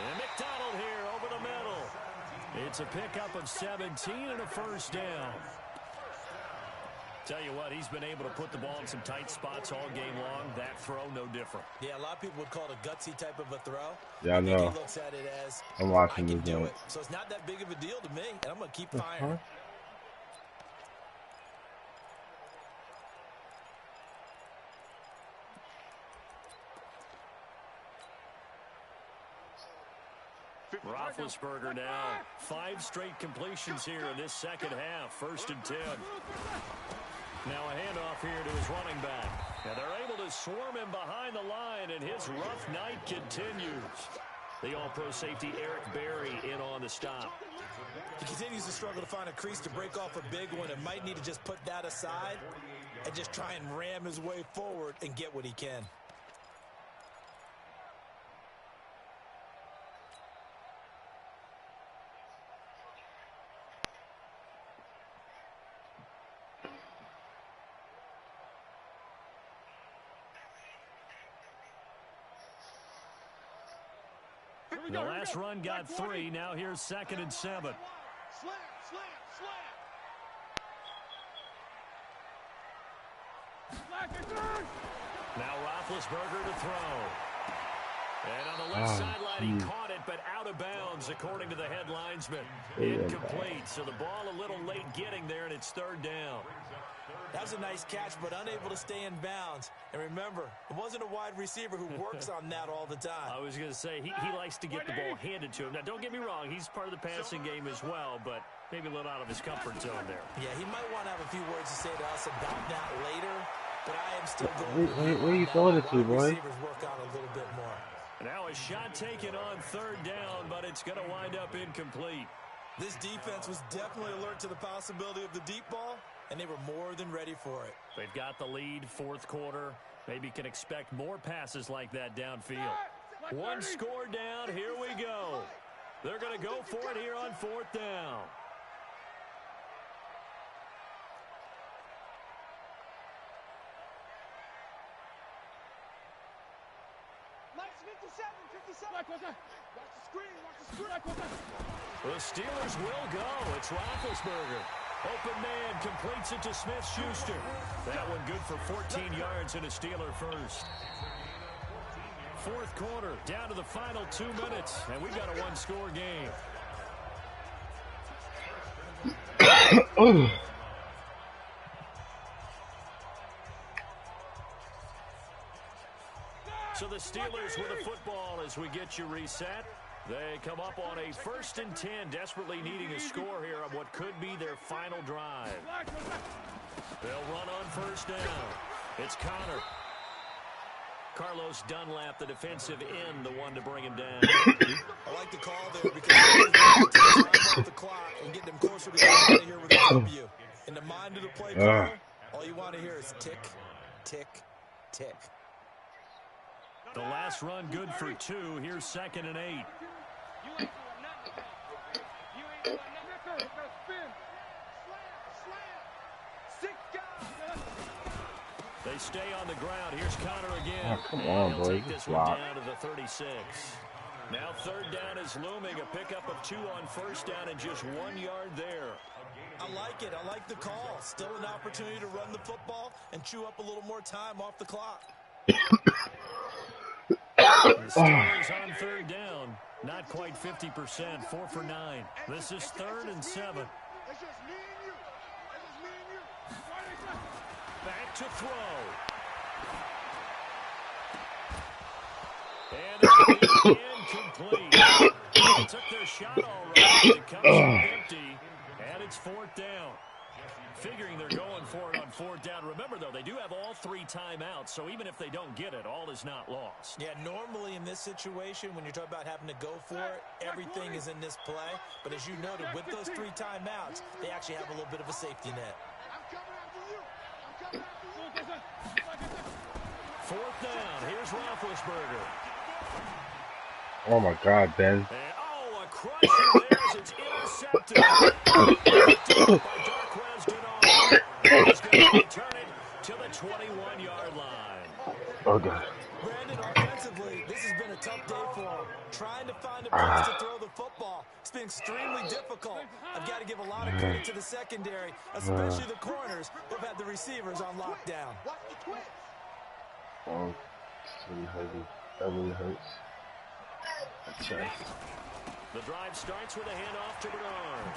S2: And McDonald here over the middle. It's a pickup of 17 and a first down. Tell you what, he's been able to put the ball in some tight spots all game long. That throw, no different.
S3: Yeah, a lot of people would call it a gutsy type of a throw.
S1: Yeah, I know.
S3: He looks at it as,
S1: I'm watching
S3: I can
S1: this
S3: do
S1: game.
S3: it. So it's not that big of a deal to me, and I'm going to keep firing.
S2: Roethlisberger now. 5 straight completions here in this second half. 1st and 10. Now a handoff here to his running back. And they're able to swarm him behind the line, and his rough night continues. The all-pro safety Eric Berry in on the stop.
S3: He continues to struggle to find a crease to break off a big one and might need to just put that aside and just try and ram his way forward and get what he can.
S2: The last run got 3. Now here's 2nd and 7.
S4: Slam.
S2: Now Roethlisberger to throw. And on the left sideline, he caught it, but out of bounds, according to the head linesman. Incomplete, so the ball a little late getting there, and it's 3rd down.
S3: That was a nice catch, but unable to stay in bounds. And remember, it wasn't a wide receiver who works on that all the time.
S2: I was going to say, he likes to get the ball handed to him. Now, don't get me wrong, he's part of the passing game as well, but maybe a little out of his comfort zone there.
S3: Yeah, he might want to have a few words to say to us about that later, but I am still going.
S1: Where you throwing it to, boy?
S3: Receivers work on a little bit more.
S2: Now a shot taken on 3rd down, but it's going to wind up incomplete.
S3: This defense was definitely alert to the possibility of the deep ball, and they were more than ready for it.
S2: They've got the lead, 4th quarter. Maybe can expect more passes like that downfield. 1 score down, here we go. They're going to go for it here on 4th down. The Steelers will go. It's Roethlisberger. Open man completes it to Smith-Schuster. That one good for 14 yards and a Steeler first. 4th quarter, down to the final 2 minutes, and we've got a 1-score game. So the Steelers with the football as we get you reset. They come up on a 1st and 10, desperately needing a score here on what could be their final drive. They'll run on 1st down. It's Connor. Carlos Dunlap, the defensive end, the one to bring him down.
S3: I like the call there because it's off the clock and get them closer to getting out of here with a W. In the mind of the play caller, all you want to hear is tick, tick, tick.
S2: The last run good for 2. Here's 2nd and 8. They stay on the ground. Here's Connor again.
S1: Oh, come on, boy.
S2: Take this one down to the 36. Now 3rd down is looming. A pickup of 2 on 1st down and just 1 yard there.
S3: I like it. I like the call. Still an opportunity to run the football and chew up a little more time off the clock.
S2: Steelers on third down. Not quite 50%, 4 for 9. This is 3rd and 7.
S4: It's just me and you. It's just me and you.
S2: Back to throw. And it's incomplete. They took their shot all right. It comes up empty, and it's 4th down. Figuring they're going for it on 4th down. Remember, though, they do have all 3 timeouts, so even if they don't get it, all is not lost.
S3: Yeah, normally in this situation, when you're talking about having to go for it, everything is in this play. But as you noted, with those 3 timeouts, they actually have a little bit of a safety net.
S4: I'm coming after you. I'm coming after you.
S2: 4th down. Here's Roethlisberger.
S1: Oh my God, Ben.
S2: And, a crusher there as it's intercepted. By Darquez Dennard. He's going to return it to the 21-yard line.
S1: Oh God.
S3: Brandon, offensively, this has been a tough day for him. Trying to find a place to throw the football. It's been extremely difficult. I've got to give a lot of credit to the secondary, especially the corners who've had the receivers on lockdown.
S1: Oh, it's really heavy. That really hurts. Okay.
S2: The drive starts with a handoff to Bernard.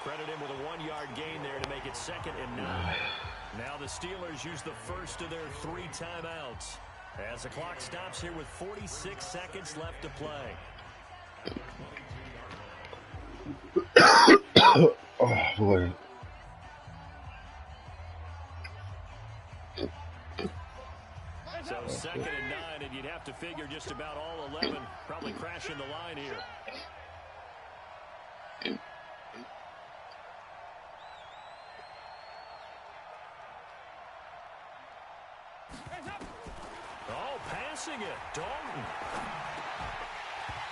S2: Credit him with a 1-yard gain there to make it 2nd and 9. Now the Steelers use the first of their 3 timeouts as the clock stops here with 46 seconds left to play.
S1: Oh boy.
S2: So 2nd and 9, and you'd have to figure just about all 11 probably crashing the line here. Oh, passing it. Dalton.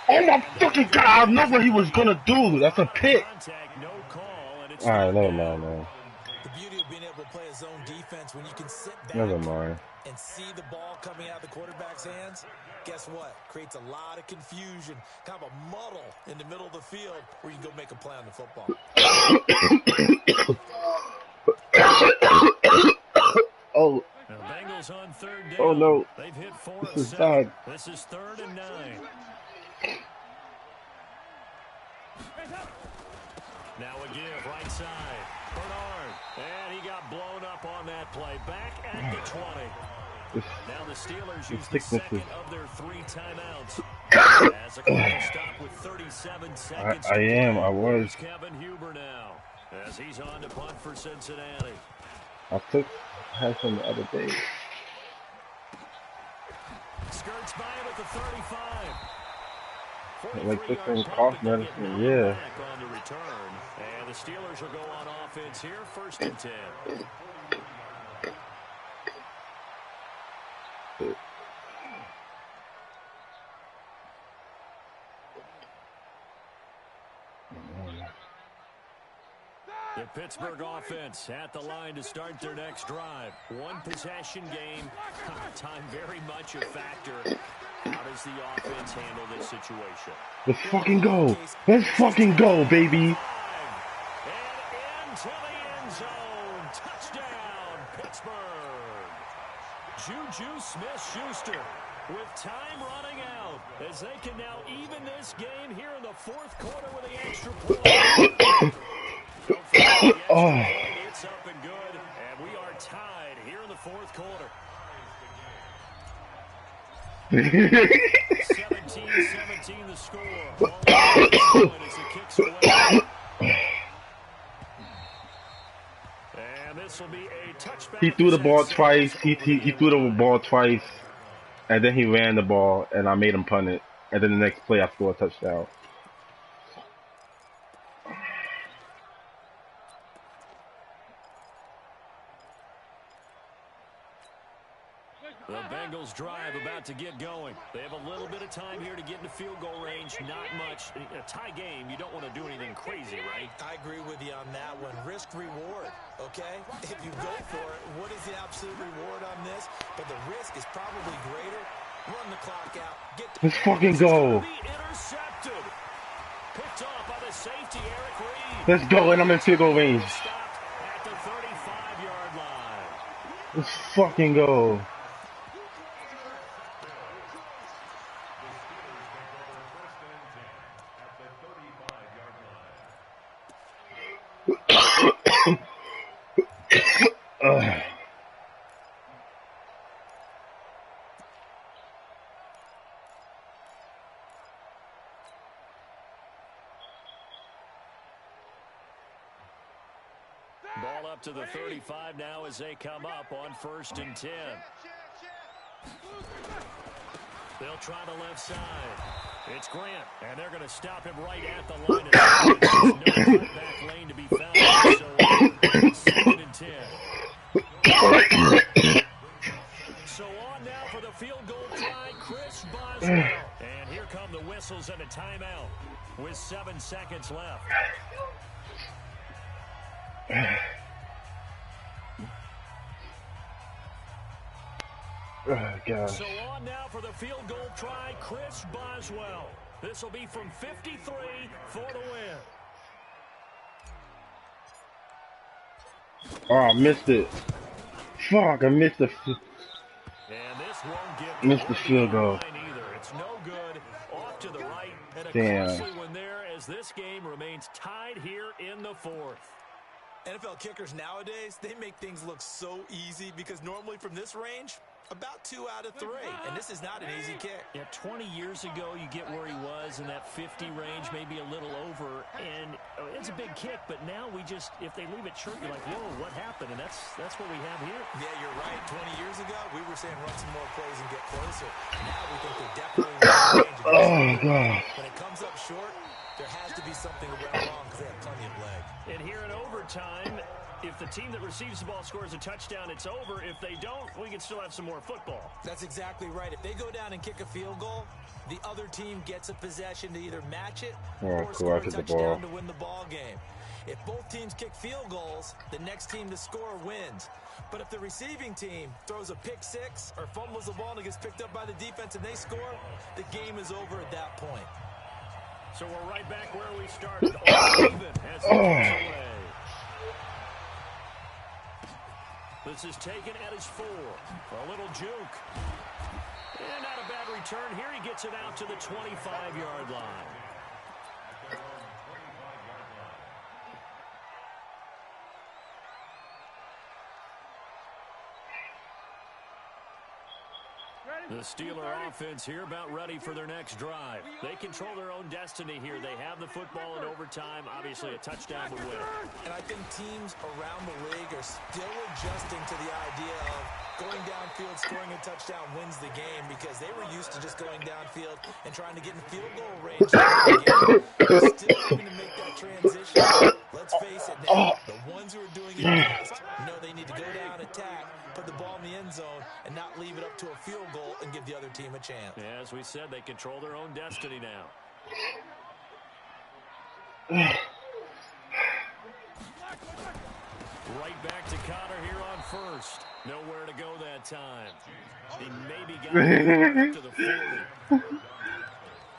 S1: Oh my fucking God, I know what he was gonna do. That's a pick.
S2: Contact, no call, and it's
S1: Alright, never mind, man.
S3: The beauty of being able to play a zone defense when you can sit back
S1: Never mind.
S3: and see the ball coming out of the quarterback's hands, guess what? Creates a lot of confusion, kind of a muddle in the middle of the field where you can go make a play on the football.
S1: Oh.
S2: The Bengals on 3rd down.
S1: Oh no.
S2: They've hit 4
S1: This
S2: of
S1: is
S2: 7.
S1: bad.
S2: This is 3rd and 9. Now a give right side. Bernard. And he got blown up on that play. Back at the 20. Now the Steelers use the 2nd of their 3 timeouts. As a clock stop with 37 seconds.
S1: I was.
S2: Kevin Huber now. As he's on to punt for Cincinnati.
S1: Had some the other day.
S2: Skirts by him at the 35.
S1: Like this thing cough medicine, yeah.
S2: On the return, and the Steelers will go on offense here, 1st and 10. The Pittsburgh offense at the line to start their next drive. 1 possession game. Time very much a factor. How does the offense handle this situation?
S1: Let's fucking go. Let's fucking go, baby.
S2: And into the end zone. Touchdown, Pittsburgh. Juju Smith-Schuster with time running out as they can now even this game here in the 4th quarter with the extra point.
S1: Oh.
S2: It's up and good, and we are tied here in the 4th quarter. 17-17 the score. As it kicks away. And this will be a touchback.
S1: He threw the ball twice. He threw the ball twice, and then he ran the ball, and I made him punt it. And then the next play, I scored a touchdown.
S2: The Bengals drive about to get going. They have a little bit of time here to get into field goal range. Not much. In a tie game, you don't want to do anything crazy, right?
S3: I agree with you on that one. Risk reward, okay? If you go for it, what is the absolute reward on this? But the risk is probably greater. Run the clock out.
S1: Let's fucking go.
S2: Intercepted. Picked off by the safety, Eric Reed.
S1: Let's go, and I'm in field goal range.
S2: Stopped at the 35-yard line.
S1: Let's fucking go.
S2: Ball up to the 35 now as they come up on 1st and 10. They'll try the left side. It's Grant, and they're going to stop him right at the line of scrimmage. There's no cutback lane to be found, so 2nd and 10. So on now for the field goal try, Chris Boswell. And here come the whistles and a timeout with 7 seconds left.
S1: Oh, gosh.
S2: So on now for the field goal try, Chris Boswell. This will be from 53 for the win.
S1: Oh, I missed it. Fuck, I missed the
S2: And this won't get
S1: missed the field goal.
S2: either. It's no good. Off to the right. And a
S1: Damn.
S2: costly one there as this game remains tied here in the 4th.
S3: NFL kickers nowadays, they make things look so easy because normally from this range, about 2 out of 3. And this is not an easy kick.
S2: Yeah, 20 years ago, you get where he was in that 50 range, maybe a little over. And it's a big kick, but now we just, if they leave it short, you're like, whoa, what happened? And that's what we have here.
S3: Yeah, you're right. 20 years ago, we were saying run some more plays and get closer. Now we think they're definitely in the range.
S1: Oh, God.
S3: When it comes up short, there has to be something around wrong because they have plenty of leg.
S2: And here in overtime, if the team that receives the ball scores a touchdown, it's over. If they don't, we can still have some more football.
S3: That's exactly right. If they go down and kick a field goal, the other team gets a possession to either match it or score a touchdown to win the ball game. If both teams kick field goals, the next team to score wins. But if the receiving team throws a pick six or fumbles the ball and it gets picked up by the defense and they score, the game is over at that point.
S2: So we're right back where we started. All even as it comes away. This is taken at his 4. A little juke. And not a bad return. Here he gets it out to the 25-yard line. The Steeler offense here about ready for their next drive. They control their own destiny here. They have the football in overtime. Obviously, a touchdown would win.
S3: And I think teams around the league are still adjusting to the idea of going downfield, scoring a touchdown wins the game because they were used to just going downfield and trying to get in field goal range. They're still having to make that transition. Let's face it now, the ones who are doing it best know they need to go down, attack, put the ball in the end zone, and not leave it up to a field goal and give the other team a chance.
S2: Yeah, as we said, they control their own destiny now. Right back to Connor here on 1st. Nowhere to go that time. He maybe got it to the 40.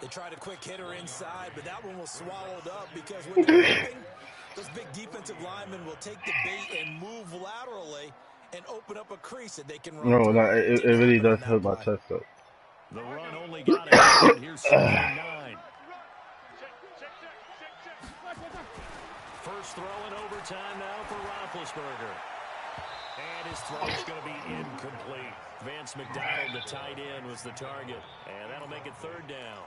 S3: They tried a quick hitter inside, but that one was swallowed up because when they're moving, those big defensive linemen will take the bait and move laterally and open up a crease that they can run.
S1: No, it really does hurt my chest up.
S2: The run only got it. Here's 9. First throw in overtime now for Roethlisberger. And his throw is going to be incomplete. Vance McDonald, the tight end, was the target. And that'll make it 3rd down.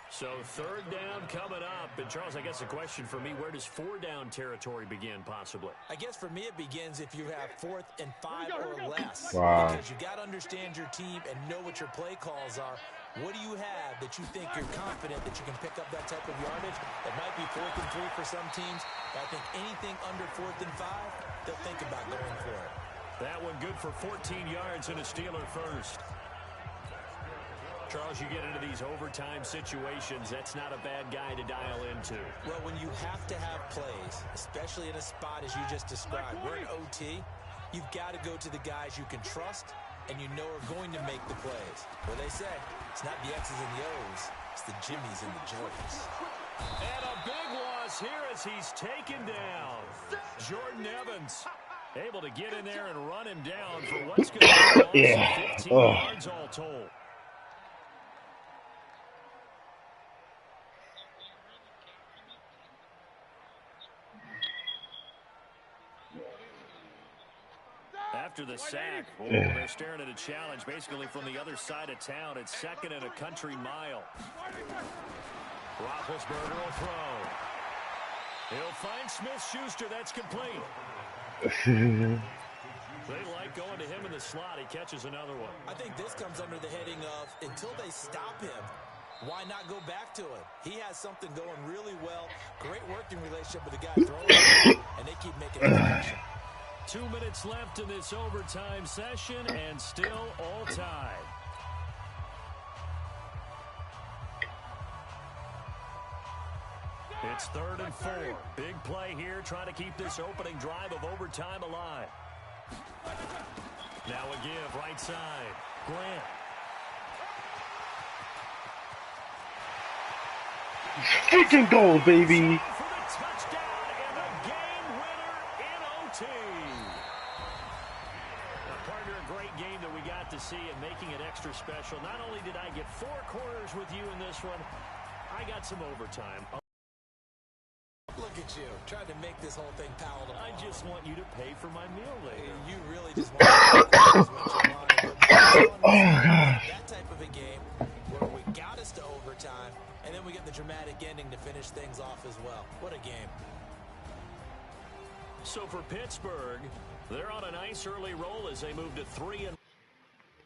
S2: So 3rd down coming up. And Charles, I guess the question for me, where does 4-down territory begin possibly?
S3: I guess for me it begins if you have 4th and 5 or less.
S1: Wow.
S3: Because you got to understand your team and know what your play calls are. What do you have that you think you're confident that you can pick up that type of yardage? It might be 4th and 3 for some teams, but I think anything under 4th and 5, they'll think about going for it.
S2: That one good for 14 yards and a Steeler first. Charles, you get into these overtime situations, that's not a bad guy to dial into.
S3: Well, when you have to have plays, especially in a spot as you just described, we're in OT, you've got to go to the guys you can trust and you know are going to make the plays. Where they say, it's not the X's and the O's, it's the Jimmies and the Jordans.
S2: And a big loss here as he's taken down. Jordan Evans able to get in there and run him down for what's going to be a loss of 15 yards all told. after the sack. Oh, they're staring at a challenge basically from the other side of town. It's 2nd and a country mile. Roethlisberger will throw. He'll find Smith-Schuster. That's complete. They like going to him in the slot. He catches another one.
S3: I think this comes under the heading of until they stop him, why not go back to it? He has something going really well. Great working relationship with the guy throwing it, and they keep making the connection.
S2: 2 minutes left in this overtime session, and still all tied. It's 3rd and 4. Big play here, trying to keep this opening drive of overtime alive. Now a give, right side. Grant.
S1: Freaking goal, baby.
S2: For the touchdown and the game winner in OT. Partner, a great game that we got to see and making it extra special. Not only did I get 4 quarters with you in this one, I got some overtime.
S3: Look at you, trying to make this whole thing palatable.
S2: I just want you to pay for my meal later.
S3: You really just want to that type of a game where we got us to overtime, and then we get the dramatic ending to finish things off as well. What a game.
S2: So for Pittsburgh, they're on a nice early roll as they move to 3-1